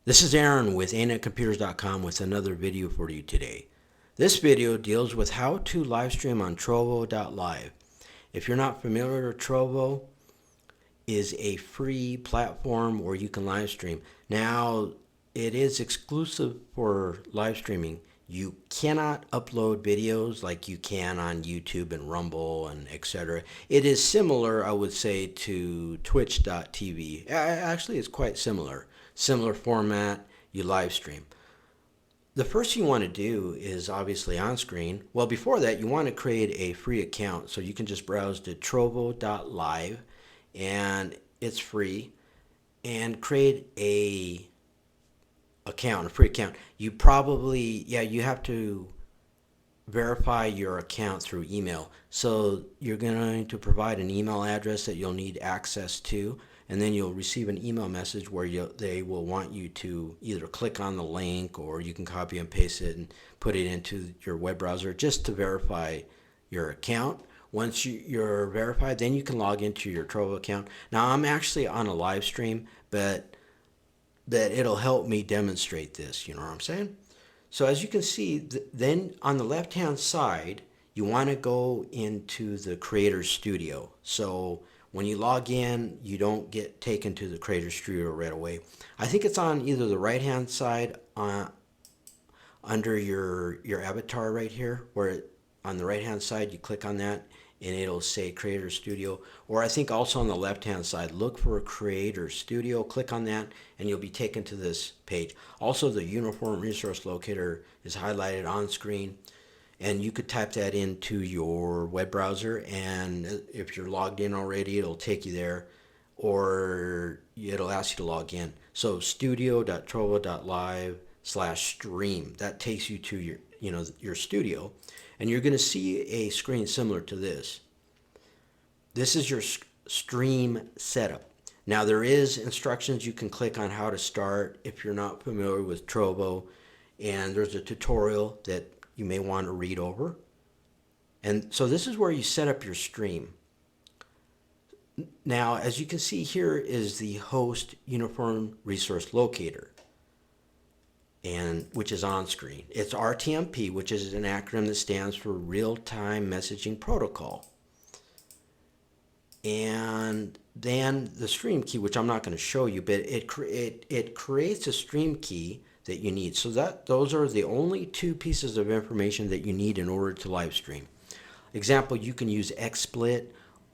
This is Aaron with ANetComputers.com with another video for you today. This video deals with how to live stream on Trovo.Live. If you're not familiar, Trovo is a free platform where you can live stream. Now, it is exclusive for live streaming. You cannot upload videos like you can on YouTube and Rumble and etc. It is similar, I would say, to Twitch.tv. Actually, it's quite similar. Similar format, you live stream. The first thing you want to do is obviously on screen. Well, before that, you want to create a free account. So you can just browse to Trovo.Live and it's free, and create a free account. You probably, you have to verify your account through email. So you're going to provide an email address that you'll need access to, and then you'll receive an email message where they will want you to either click on the link, or you can copy and paste it and put it into your web browser just to verify your account. Once you're verified, then you can log into your Trovo account. Now, I'm actually on a live stream, but that it'll help me demonstrate this, you know what I'm saying? So as you can see, then on the left hand side, you want to go into the Creator Studio. So when you log in, you don't get taken to the Creator Studio right away. I think it's on either the right hand side under your avatar right here, where on the right hand side you click on that and it'll say Creator Studio, or I think also on the left hand side, look for Creator Studio, click on that and you'll be taken to this page. Also, the Uniform Resource Locator is highlighted on screen, and you could type that into your web browser, and if you're logged in already, it'll take you there, or it'll ask you to log in. So studio.trovo.live/stream, that takes you to your studio, and you're going to see a screen similar to this. This is your stream setup. Now, there is instructions you can click on how to start if you're not familiar with Trovo, and there's a tutorial that you may want to read over. And so this is where you set up your stream. Now, as you can see, here is the host Uniform Resource Locator, and which is on screen. It's RTMP, which is an acronym that stands for Real-Time Messaging Protocol. And then the stream key, which I'm not going to show you, but it creates a stream key that you need. So those are the only two pieces of information that you need in order to live stream. Example, you can use XSplit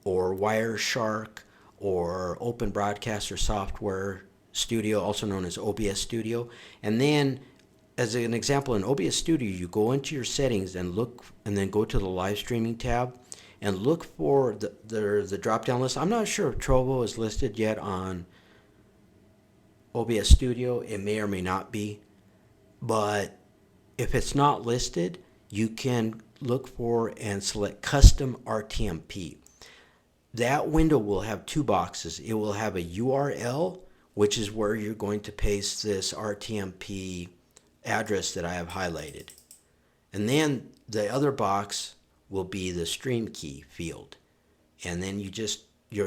or Wireshark or Open Broadcaster Software Studio, also known as OBS Studio. And then, as an example, in OBS Studio, you go into your settings and then go to the live streaming tab and look for the drop-down list. I'm not sure if Trovo is listed yet on OBS Studio. It may or may not be. But if it's not listed, you can look for and select Custom RTMP. That window will have two boxes. It will have a URL, which is where you're going to paste this RTMP address that I have highlighted. And then the other box will be the stream key field. And then you're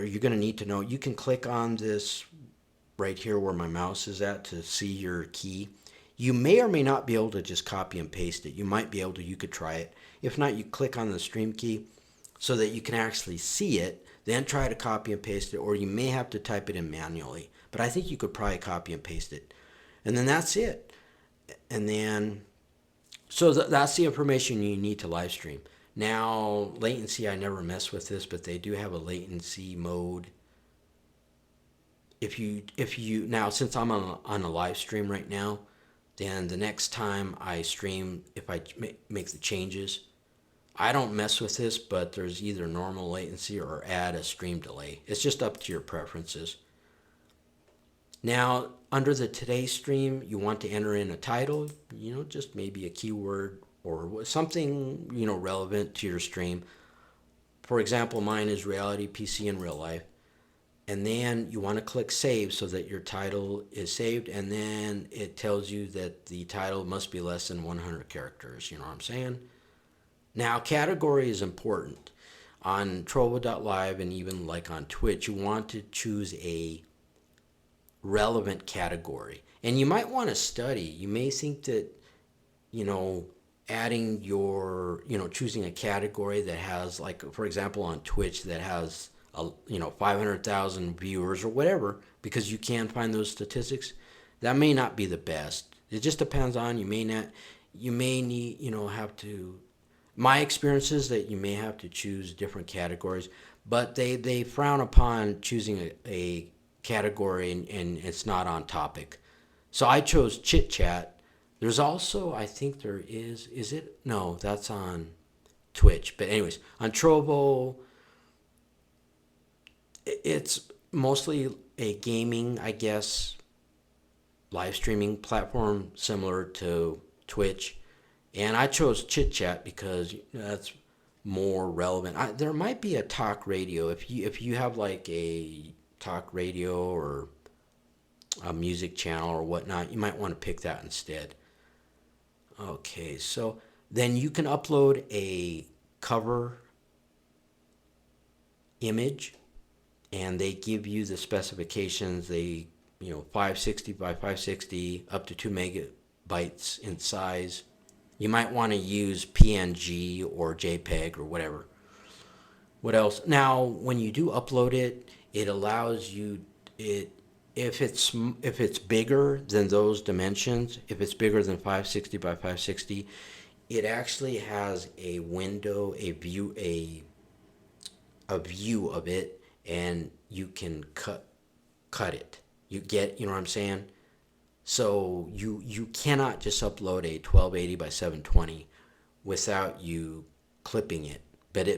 going to need to know, you can click on this right here where my mouse is at to see your key. You may or may not be able to just copy and paste it. You might be able to, you could try it. If not, you click on the stream key so that you can actually see it, then try to copy and paste it, or you may have to type it in manually. But I think you could probably copy and paste it. And then that's it. And then, so that's the information you need to live stream. Now, latency, I never mess with this, but they do have a latency mode. Now, since I'm on a live stream right now, then the next time I stream, if I make the changes, I don't mess with this, but there's either normal latency or add a stream delay. It's just up to your preferences. Now, under the Today stream, you want to enter in a title, just maybe a keyword or something, relevant to your stream. For example, mine is Reality PC in Real Life. And then you want to click Save so that your title is saved, and then it tells you that the title must be less than 100 characters, you know what I'm saying? Now, category is important. On Trovo.Live and even like on Twitch, you want to choose a relevant category. And you might want to study. You may think that, you know, adding your, you know, choosing a category that has, like, for example, on Twitch that has, 500,000 viewers or whatever, because you can find those statistics, that may not be the best. It just depends on, you may need, have to, my experience is that you may have to choose different categories, but they frown upon choosing a category and it's not on topic. So I chose chit chat. There's also, I think there is it? No, that's on Twitch. But anyways, on Trovo, it's mostly a gaming, I guess, live streaming platform similar to Twitch. And I chose chit chat because that's more relevant. There might be a talk radio if you have like a talk radio or a music channel or whatnot. You might want to pick that instead. Okay, so then you can upload a cover image, and they give you the specifications. They 560 by 560 up to 2 megabytes in size. You might want to use PNG or JPEG or whatever. What else? Now, when you do upload it, it allows you it if it's bigger than those dimensions, if it's bigger than 560 by 560, it actually has a window, a view of it, and you can cut it. You know what I'm saying? So you cannot just upload a 1280 by 720 without you clipping it. But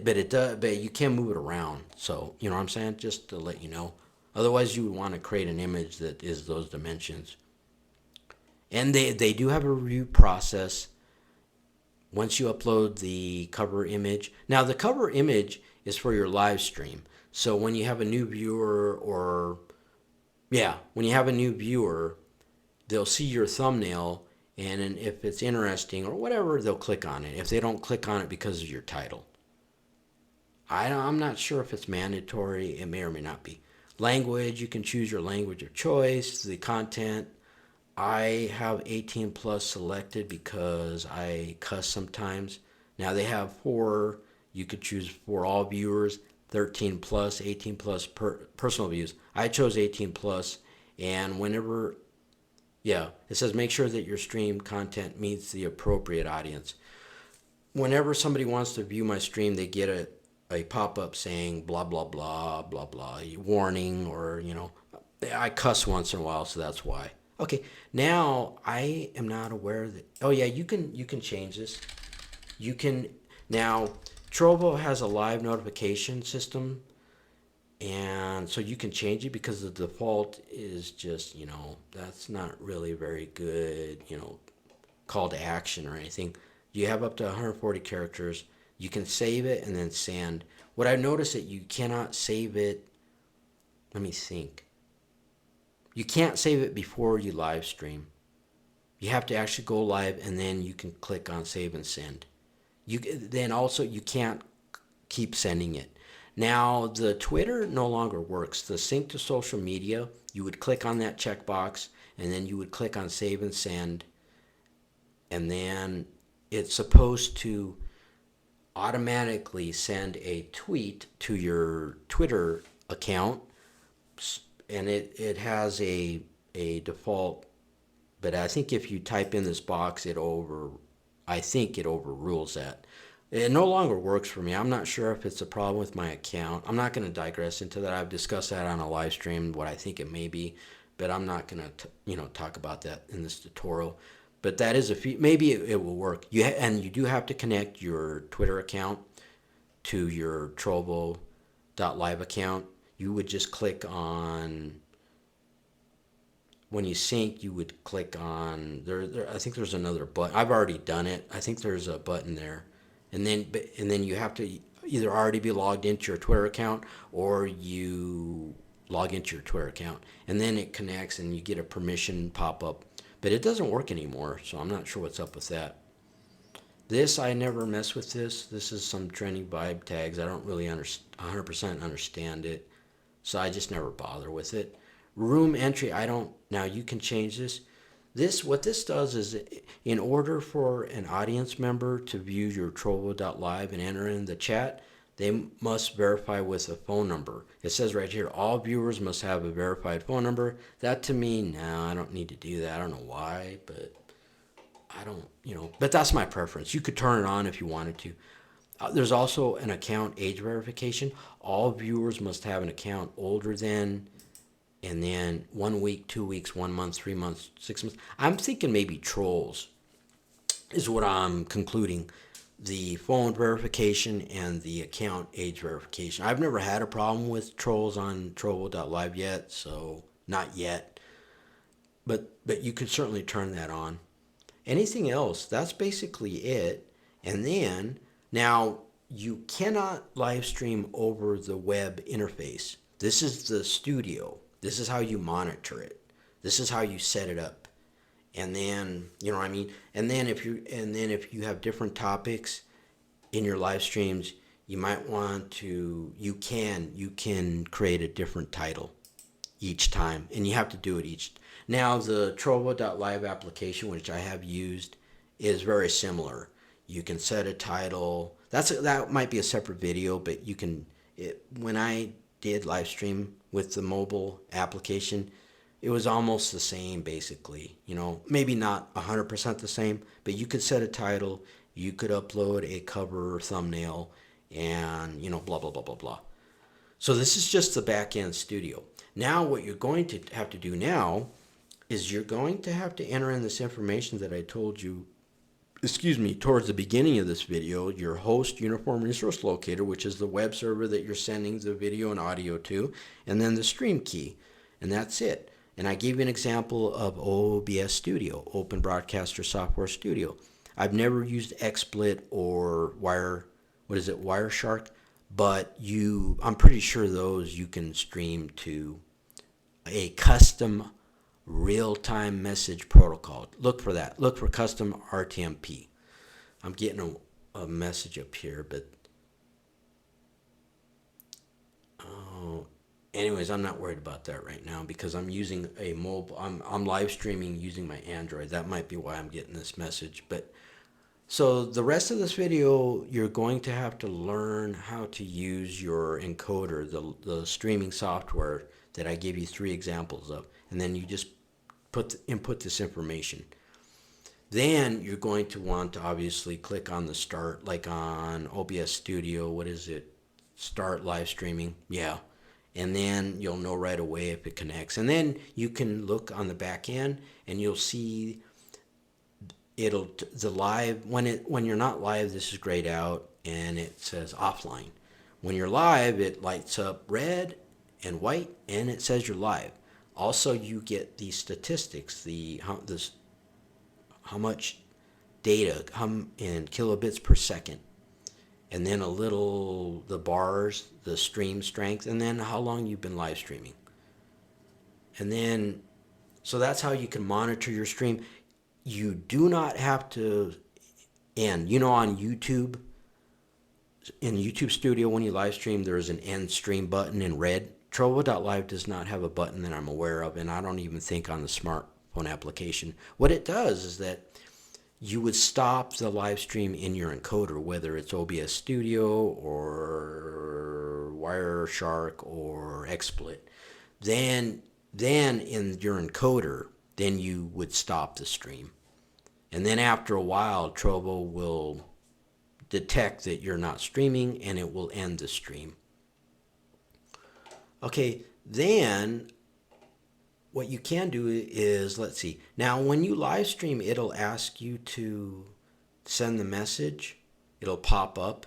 you can move it around. So you know what I'm saying? Just to let you know. Otherwise, you would want to create an image that is those dimensions. And they do have a review process once you upload the cover image. Now, the cover image is for your live stream. So when you have a new viewer they'll see your thumbnail, and if it's interesting or whatever, they'll click on it. If they don't click on it because of your title. I'm not sure if it's mandatory. It may or may not be. Language, you can choose your language of choice. The content, I have 18 plus selected because I cuss sometimes. Now they have 4, you could choose for all viewers, 13 plus, 18 plus personal views. I chose 18 plus, and it says make sure that your stream content meets the appropriate audience. Whenever somebody wants to view my stream, they get a pop-up saying blah, blah, blah, blah, blah, warning, or, I cuss once in a while, so that's why. Okay, now I am not aware that, oh yeah, you can change this. Now, Trovo has a live notification system, and so you can change it because the default is just, that's not really very good, call to action or anything. You have up to 140 characters. You can save it and then send. What I noticed that you cannot save it, let me think. You can't save it before you live stream. You have to actually go live, and then you can click on save and send. Then also you can't keep sending it. Now the Twitter no longer works. The sync to social media, you would click on that checkbox, and then you would click on save and send, and then it's supposed to automatically send a tweet to your Twitter account, and it has a default, but I think if you type in this box, I think it overrules that. It no longer works for me. I'm not sure if it's a problem with my account. I'm not going to digress into that. I've discussed that on a live stream, what I think it may be, but I'm not going to talk about that in this tutorial. But that is maybe it will work. And you do have to connect your Twitter account to your Trovo.Live account. You would just click on, when you sync, you would click on, I think there's another button. I've already done it. I think there's a button there. And then you have to either already be logged into your Twitter account, or you log into your Twitter account. And then it connects and you get a permission pop-up. But it doesn't work anymore, so I'm not sure what's up with that. This, I never mess with this. This is some trending vibe tags. I don't really 100% understand it, so I just never bother with it. Room entry, I don't, now you can change this. What this does is, in order for an audience member to view your Trovo.Live and enter in the chat, they must verify with a phone number. It says right here, all viewers must have a verified phone number. That to me, no, I don't need to do that. I don't know why, but I don't, but that's my preference. You could turn it on if you wanted to. There's also an account age verification. All viewers must have an account older than, and then 1 week, 2 weeks, 1 month, 3 months, 6 months. I'm thinking maybe trolls is what I'm concluding. The phone verification and the account age verification. I've never had a problem with trolls on Trovo.Live yet, so not yet. But you could certainly turn that on. Anything else, that's basically it. And then, now, you cannot live stream over the web interface. This is the studio. This is how you monitor it. This is how you set it up. And then, you know what I mean? And then if you have different topics in your live streams, you might want to, you can create a different title each time, and you have to do it each. Now the Trovo.Live application, which I have used, is very similar. You can set a title. That might be a separate video, but you can. When I did live stream with the mobile application, it was almost the same basically. Maybe not 100% the same, but you could set a title. You could upload a cover or thumbnail, and blah blah blah blah blah. So this is just the back end studio. Now what you're going to have to do now is you're going to have to enter in this information that I told you, towards the beginning of this video, your host uniform resource locator, which is the web server that you're sending the video and audio to, and then the stream key, and that's it. And I gave you an example of OBS Studio, Open Broadcaster Software Studio. I've never used XSplit or Wireshark, but I'm pretty sure those you can stream to a custom real-time message protocol. Look for that. Look for custom RTMP. I'm getting a message up here, but anyways, I'm not worried about that right now because I'm using a mobile. I'm live streaming using my Android. That might be why I'm getting this message. But so the rest of this video, you're going to have to learn how to use your encoder, the streaming software that I gave you 3 examples of, and then you just input this information. Then you're going to want to obviously click on the start, like on OBS Studio. What is it? Start live streaming. Yeah. And then you'll know right away if it connects. And then you can look on the back end and you'll see the live, when you're not live, this is grayed out and it says offline. When you're live, it lights up red and white and it says you're live. Also, you get the statistics, how much data in kilobits per second, and then the bars, the stream strength, and then how long you've been live streaming. And then, so that's how you can monitor your stream. You do not have to end. On YouTube, in YouTube Studio, when you live stream, there's an end stream button in red. Trovo.Live does not have a button that I'm aware of, and I don't even think on the smartphone application. What it does is that you would stop the live stream in your encoder, whether it's OBS Studio or Wireshark or XSplit. Then in your encoder, then you would stop the stream. And then after a while, Trovo will detect that you're not streaming and it will end the stream. Okay, then what you can do is, let's see. Now, when you live stream, it'll ask you to send the message. It'll pop up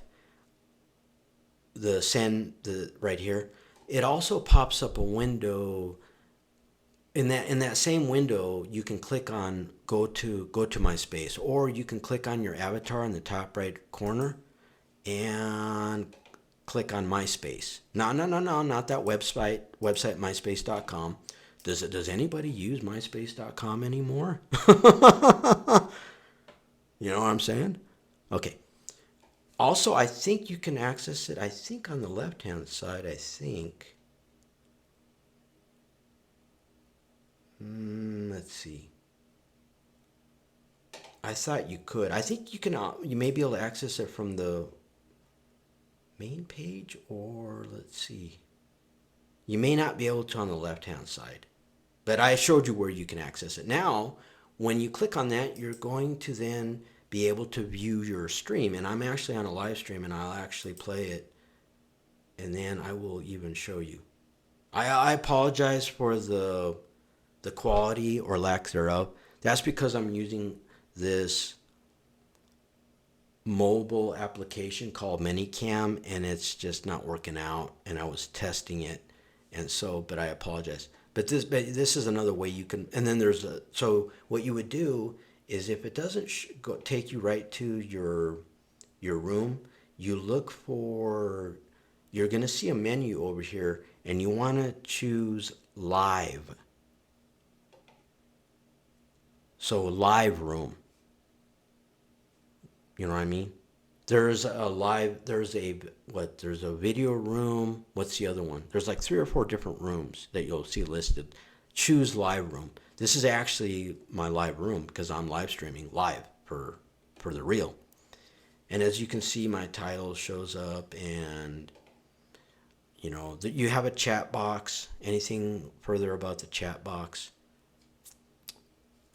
right here. It also pops up a window. In that same window, you can click on go to my space, or you can click on your avatar in the top right corner and click on MySpace. No, not that website myspace.com. Does anybody use myspace.com anymore? You know what I'm saying? Okay. Also, I think you can access it, I think on the left-hand side, Let's see. I thought you could. I think you can. You may be able to access it from the main page, or let's see. You may not be able to on the left-hand side, but I showed you where you can access it. Now, when you click on that, you're going to then be able to view your stream. And I'm actually on a live stream, and I'll actually play it, and then I will even show you. I apologize for the quality or lack thereof. That's because I'm using this mobile application called Minicam, and it's just not working out, and I was testing it, and so, but I apologize. But this is another way you can, and then there's a, so what you would do is if it doesn't take you right to your room, you look for, you're going to see a menu over here, and you want to choose live. So live room. You know what I mean? There's a live, there's a video room. What's the other one? There's like 3 or 4 different rooms that you'll see listed. Choose live room. This is actually my live room because I'm live streaming live for the real. And as you can see, my title shows up, and you know, you have a chat box. Anything further about the chat box?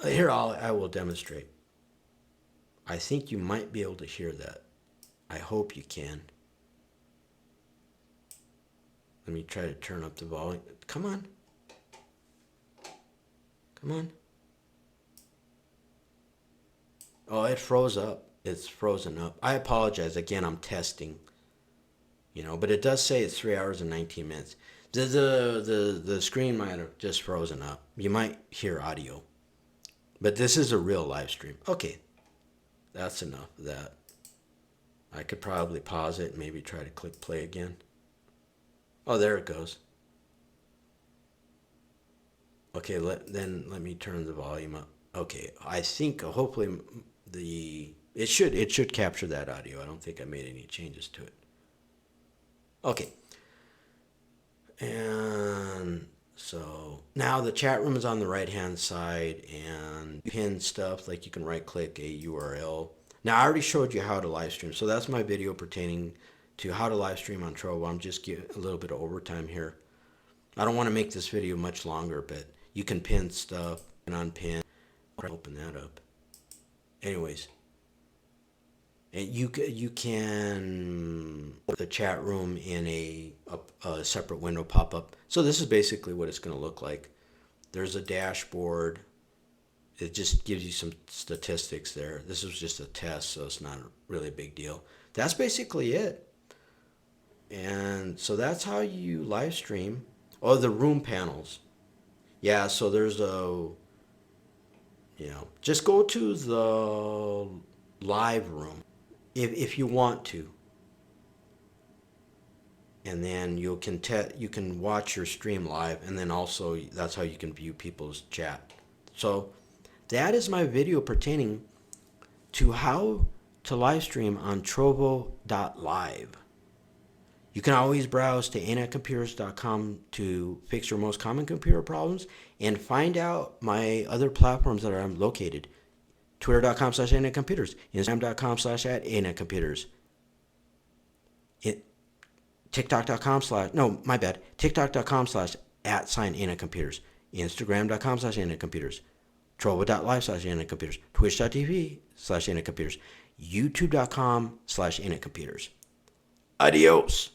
Here, I will demonstrate. I think you might be able to hear that. I hope you can. Let me try to turn up the volume. Come on. Come on. Oh, it froze up. It's frozen up. I apologize. Again, I'm testing. You know, but it does say it's 3 hours and 19 minutes. The screen might have just frozen up. You might hear audio. But this is a real live stream. Okay. That's enough of that. I could probably pause it and maybe try to click play again. Oh, there it goes. Okay, let me turn the volume up. Okay, I think hopefully it should capture that audio. I don't think I made any changes to it. Okay. And so now the chat room is on the right hand side, and pin stuff like you can right click a URL. Now I already showed you how to live stream, so that's my video pertaining to how to live stream on Trovo. I'm just giving a little bit of overtime here. I don't want to make this video much longer, but you can pin stuff and unpin. Open that up. Anyways, and you can put the chat room in a separate window pop up. So this is basically what it's going to look like. There's a dashboard. It just gives you some statistics there. This was just a test, so it's not really a big deal. That's basically it. And so that's how you live stream. Oh, the room panels. Yeah, so there's a, you know, just go to the live room if you want to. And then you can watch your stream live, and then also that's how you can view people's chat. So that is my video pertaining to how to live stream on Trovo.Live. You can always browse to anetcomputers.com to fix your most common computer problems and find out my other platforms that are located. Twitter.com/anetcomputers, Instagram.com/@anetcomputers, TikTok.com/@@anetcomputers, Instagram.com/anetcomputers, Trovo.Live/anetcomputers, Twitch.tv/anetcomputers, YouTube.com/anetcomputers. Adios.